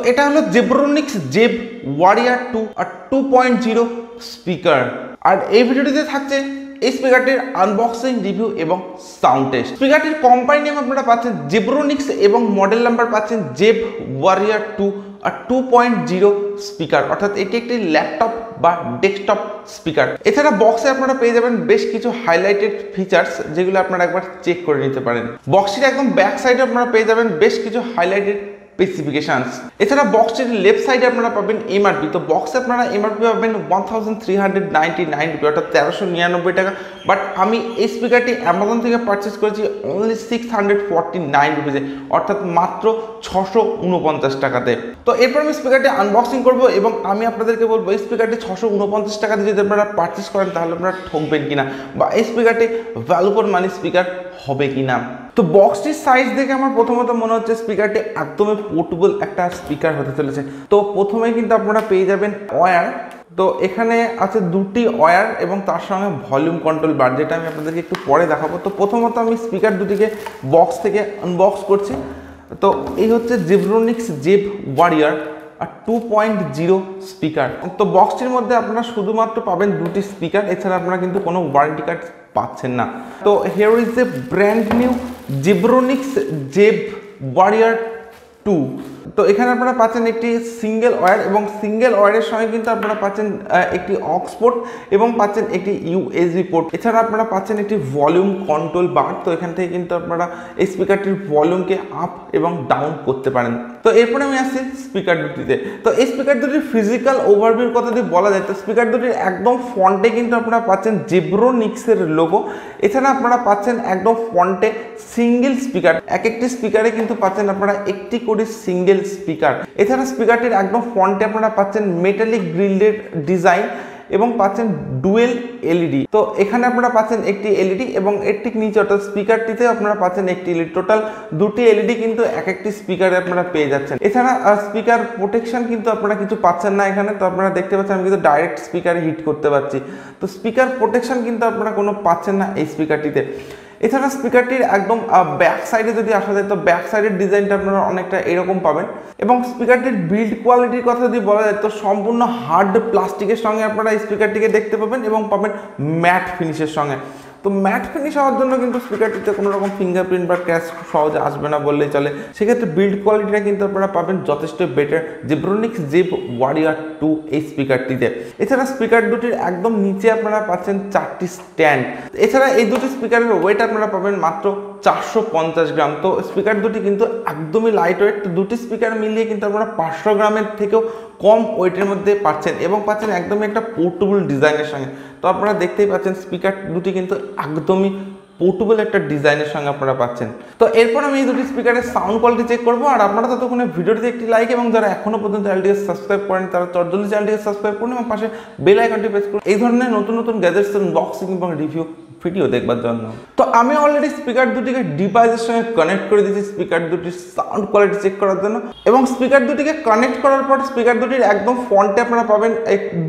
এটা হলো Zebronics Zeb-Warrior 2 আর 2.0 speaker. আর এই ভিডিওটিতে থাকছে এই স্পিকারটির আনবক্সিং, রিভিউ এবং সাউন্ড টেস্ট। স্পিকারটির কোম্পানি নেম আপনারা পাচ্ছেন Zebronics এবং মডেল নাম্বার পাচ্ছেন Zeb-Warrior 2 আর 2.0 স্পিকার, অর্থাৎ এটি একটি ল্যাপটপ বা ডেস্কটপ স্পিকার। এছাড়া বক্সে আপনারা পেয়ে যাবেন বেশ কিছু হাইলাইটেড ফিচার্স, যেগুলো আপনারা একবার চেক করে নিতে পারেন। বক্সটির একদম ব্যাক সাইডে আপনারা পেয়ে যাবেন বেশ কিছু হাইলাইটেড স্পেসিফিকেশনস। এছাড়া বক্সটির লেফট সাইডে আপনারা পাবেন এমআরপি। তো বক্সে আপনারা এমআরপি পাবেন 1399 রুপি, অর্থাৎ 1399 টাকা। বাট আমি এই স্পিকারটি অ্যামাজন থেকে পারচেস করেছি অনলি 649 রুপিজে, অর্থাৎ মাত্র 649 টাকাতে। তো এরপর আমি স্পিকারটি আনবক্সিং করব এবং আমি আপনাদেরকে বলবো এই স্পিকারটি 649 টাকা দিয়ে যদি আপনারা পারচেস করেন তাহলে আপনারা ঠকবেন কিনা, বা এই স্পিকারটি ভ্যালু ফর মানি স্পিকার হবে কিনা। তো বক্সটির সাইজ দেখে আমার প্রথমত মনে হচ্ছে স্পিকারটি একদমই পোর্টেবল একটা স্পিকার হতে চলেছে। তো প্রথমেই কিন্তু আপনারা পেয়ে যাবেন ওয়্যার। তো এখানে আছে দুটি ওয়্যার এবং তার সঙ্গে ভলিউম কন্ট্রোল বার, যেটা আমি আপনাদেরকে একটু পরে দেখাবো। তো প্রথমত আমি স্পিকার দুটিকে বক্স থেকে আনবক্স করছি। তো এই হচ্ছে Zebronics Zeb-Warrior আর 2.0 স্পিকার। তো বক্সটির মধ্যে আপনারা শুধুমাত্র পাবেন দুটি স্পিকার, এছাড়া আপনারা কিন্তু কোনো ওয়ারেন্টি কার্ড পাচ্ছেন না। তো here is a brand new Zebronics Zeb-Warrior 2। তো এখানে আপনারা পাচ্ছেন একটি সিঙ্গেল ওয়্যার এবং সিঙ্গেল ওয়্যারের সঙ্গে কিন্তু আপনারা পাচ্ছেন একটি অক্স পোর্ট এবং পাচ্ছেন একটি ইউএসবি পোর্ট। এছাড়া আপনারা পাচ্ছেন একটি ভলিউম কন্ট্রোল বার। তো এখান থেকে কিন্তু আপনারা এই স্পিকারটির ভলিউমকে আপ এবং ডাউন করতে পারেন। তো এরপরে আমি আসছি স্পিকার দুটিতে। তো এই স্পিকার দুটির ফিজিক্যাল ওভারভিউর কথা যদি বলা যায়, তো স্পিকার দুটির একদম ফ্রন্টে কিন্তু আপনারা পাচ্ছেন Zebronics-এর লোগো। এছাড়া আপনারা পাচ্ছেন একদম ফ্রন্টে সিঙ্গেল স্পিকার, এক একটি স্পিকারে কিন্তু পাচ্ছেন আপনারা একটি করে সিঙ্গেল স্পিকার। এছাড়া স্পিকারটির একদম ফ্রন্টে আপনারা পাচ্ছেন মেটালিক গ্রিলের ডিজাইন এবং পাচ্ছেন ডুয়েল এলইডি। তো এখানে আপনারা পাচ্ছেন একটি এলইডি এবং এর ঠিক নিচে অর্থাৎ স্পিকারটিতে আপনারা পাচ্ছেন একটি এলইডি। টোটাল দুটি এলইডি কিন্তু এক একটি স্পিকারে আপনারা পেয়ে যাচ্ছেন। এছাড়া স্পিকার প্রোটেকশন কিন্তু আপনারা কিছু পাচ্ছেন না এখানে। তো আপনারা দেখতে পাচ্ছেন আমি কিন্তু ডাইরেক্ট স্পিকারে হিট করতে পারছি। তো স্পিকার প্রোটেকশন কিন্তু আপনারা কোনো পাচ্ছেন না এই স্পিকারটিতে। এছাড়া স্পিকারটির একদম ব্যাক সাইডে যদি আসা যায়, তো ব্যাক সাইডের ডিজাইনটা আপনারা অনেকটা এরকম পাবেন। এবং স্পিকারটির বিল্ড কোয়ালিটির কথা যদি বলা যায়, তো সম্পূর্ণ হার্ড প্লাস্টিকের সঙ্গে আপনারা এই স্পিকারটিকে দেখতে পাবেন এবং পাবেন ম্যাট ফিনিশের সঙ্গে। তো ম্যাট ফিনিশ হওয়ার জন্য কিন্তু স্পিকারটিতে কোনো রকম ফিঙ্গারপ্রিন্ট বা ক্র্যাশ সহজে আসবে না বললেই চলে। সেক্ষেত্রে বিল্ড কোয়ালিটিটা কিন্তু আপনারা পাবেন যথেষ্ট বেটার Zebronics Zeb-Warrior 2 এই স্পিকারটিতে। এছাড়া স্পিকার দুটির একদম নিচে আপনারা পাচ্ছেন 4টি স্ট্যান্ড। এছাড়া এই দুটি স্পিকারের ওয়েট আপনারা পাবেন মাত্র 450 গ্রাম। তো স্পিকার দুটি কিন্তু একদমই লাইট ওয়েট। তো দুটি স্পিকার মিলিয়ে কিন্তু আপনারা 500 গ্রামের থেকেও কম ওয়েটের মধ্যে পাচ্ছেন এবং পাচ্ছেন একদমই একটা পোর্টেবল ডিজাইনের সঙ্গে। তো আপনারা দেখতেই পাচ্ছেন স্পিকার দুটি কিন্তু একদমই পোর্টেবল একটা ডিজাইনের সঙ্গে আপনারা পাচ্ছেন। তো এরপর আমি এই দুটি স্পিকারের সাউন্ড কোয়ালিটি চেক করবো। আর আপনারা ততক্ষণে ভিডিওটিতে একটি লাইক এবং যারা এখনো পর্যন্ত চ্যানেলটিকে সাবস্ক্রাইব করেন তারা জলদি চ্যানেলটিকে সাবস্ক্রাইব করুন এবং পাশে বেল আইকনটি প্রেস করুন এই ধরনের নতুন নতুন গ্যাজেটস আনবক্সিং এবং রিভিউ ভিডিও দেখবার জন্য। তো আমি অলরেডি স্পিকার দুটিকে ডিভাইসের সঙ্গে কানেক্ট করে দিয়েছি স্পিকার দুটির সাউন্ড কোয়ালিটি চেক করার জন্য। এবং স্পিকার দুটিকে কানেক্ট করার পর স্পিকার দুটির একদম ফ্রন্টে আপনারা পাবেন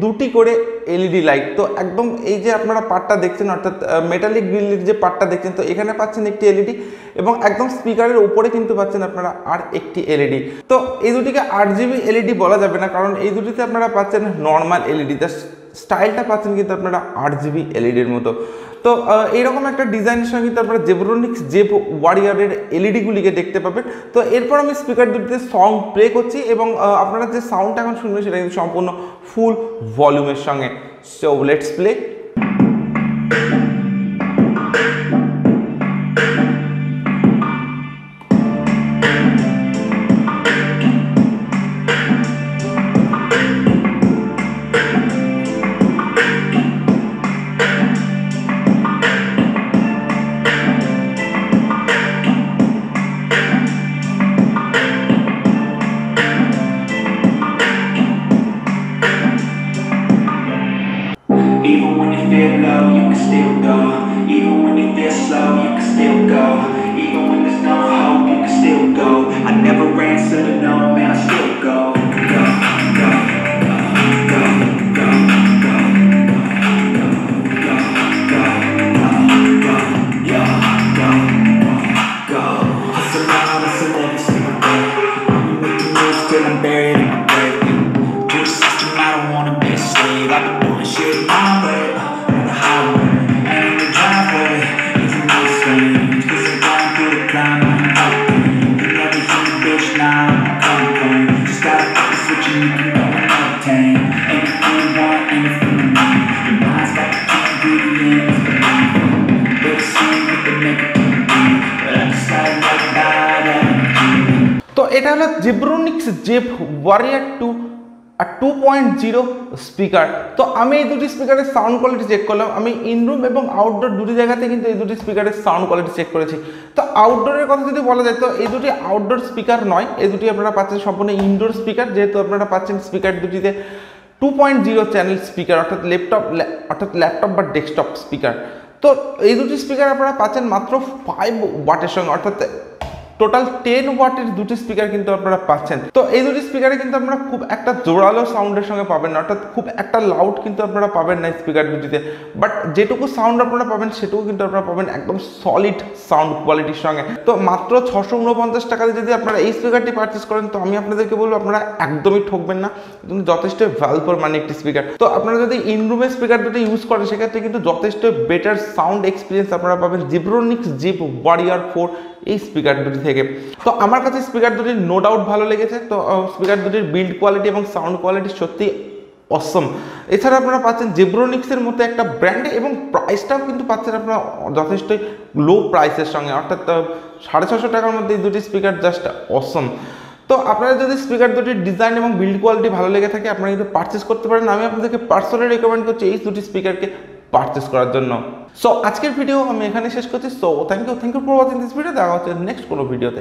দুটি করে এলইডি লাইট। তো একদম এই যে আপনারা পার্টটা দেখছেন, অর্থাৎ মেটালিক গ্রিলের যে পার্টটা দেখছেন, তো এখানে পাচ্ছেন একটি এলইডি এবং একদম স্পিকারের উপরে কিন্তু পাচ্ছেন আপনারা আর একটি এলইডি। তো এই দুটিকে 8GB এলইডি বলা যাবে না, কারণ এই দুটিতে আপনারা পাচ্ছেন নর্মাল এলইডি। জাস্ট স্টাইলটা পাচ্ছেন কিন্তু আপনারা 8GB এলইডির মতো। তো এইরকম একটা ডিজাইনের সঙ্গে কিন্তু আপনারা Zebronics Zeb-Warrior-এর এলইডিগুলিকে দেখতে পাবেন। তো এরপর আমি স্পিকার দুটিতে সং প্লে করছি এবং আপনারা যে সাউন্ডটা এখন শুনবেন সেটা কিন্তু সম্পূর্ণ ফুল ভলিউমের সঙ্গে। So let's play. Even when you feel low, you can still go. Even when you feel slow, you can still go. Even when there's no hope, you can still go. I never answer to no, man, I still go. Go, go, go, go, go, go, go, go, go, go. Hustle on, hustle every single day. I'm making moves till I'm buried. Zebronics Zeb-Warrior 2 R 2.0 speaker. তো আমি এই দুটি স্পিকারের sound quality check করলাম। আমি ইনরুম এবং outdoor দুটি জায়গাতে কিন্তু এই দুটি স্পিকারের সাউন্ড কোয়ালিটি চেক করেছি। তো আউটডোরের কথা যদি বলা যায়, তো এই দুটি আউটডোর স্পিকার নয়, এই দুটি আপনারা পাচ্ছেন সম্পূর্ণ ইনডোর স্পিকার, যেহেতু আপনারা পাচ্ছেন স্পিকার দুটিতে 2.0 চ্যানেল স্পিকার, অর্থাৎ ল্যাপটপ বা ডেস্কটপ স্পিকার। তো এই দুটি স্পিকার আপনারা পাচ্ছেন মাত্র 5 ওয়াটের সঙ্গে, অর্থাৎ টোটাল 10 ওয়াটের দুটি স্পিকার কিন্তু আপনারা পাচ্ছেন। তো এই দুটি স্পিকারে কিন্তু আপনারা খুব একটা জোরালো সাউন্ডের সঙ্গে পাবেন না, অর্থাৎ খুব একটা লাউড কিন্তু আপনারা পাবেন না স্পিকার দুটিতে, বাট যেটুকু সাউন্ড আপনারা পাবেন সেটুকু কিন্তু আপনারা পাবেন একদম সলিড সাউন্ড কোয়ালিটির সঙ্গে। তো মাত্র 649 টাকাতে যদি আপনারা এই স্পিকারটি পারচেস করেন, তো আমি আপনাদেরকে বলবো আপনারা একদমই ঠকবেন না, কিন্তু যথেষ্ট ভ্যালু ফর মানি একটি স্পিকার। তো আপনারা যদি ইনরুমের স্পিকার দুটি ইউজ করেন, সেক্ষেত্রে কিন্তু যথেষ্ট বেটার সাউন্ড এক্সপিরিয়েন্স আপনারা পাবেন Zebronics Zeb-Warrior 4 এই স্পিকার দুটি থেকে। তো আমার কাছে স্পিকার দুটির নো ডাউট ভালো লেগেছে। তো স্পিকার দুটির বিল্ড কোয়ালিটি এবং সাউন্ড কোয়ালিটি সত্যি অসম। এছাড়া আপনারা পাচ্ছেন জেব্রোনিক্সের মতো একটা ব্র্যান্ডে, এবং প্রাইসটাও কিন্তু পাচ্ছেন আপনারা যথেষ্ট লো প্রাইসের সঙ্গে, অর্থাৎ 650 টাকার মধ্যে এই দুটি স্পিকার জাস্ট অসম। তো আপনারা যদি স্পিকার দুটির ডিজাইন এবং বিল্ড কোয়ালিটি ভালো লেগে থাকে, আপনারা কিন্তু পারচেস করতে পারেন। আমি আপনাদেরকে পার্সোনালি রেকমেন্ড করছি এই দুটি স্পিকারকে পারচেস করার জন্য। সো আজকের ভিডিও আমি এখানে শেষ করছি। So thank you for watching this video. দেখা হচ্ছে নেক্সট কোনো ভিডিওতে।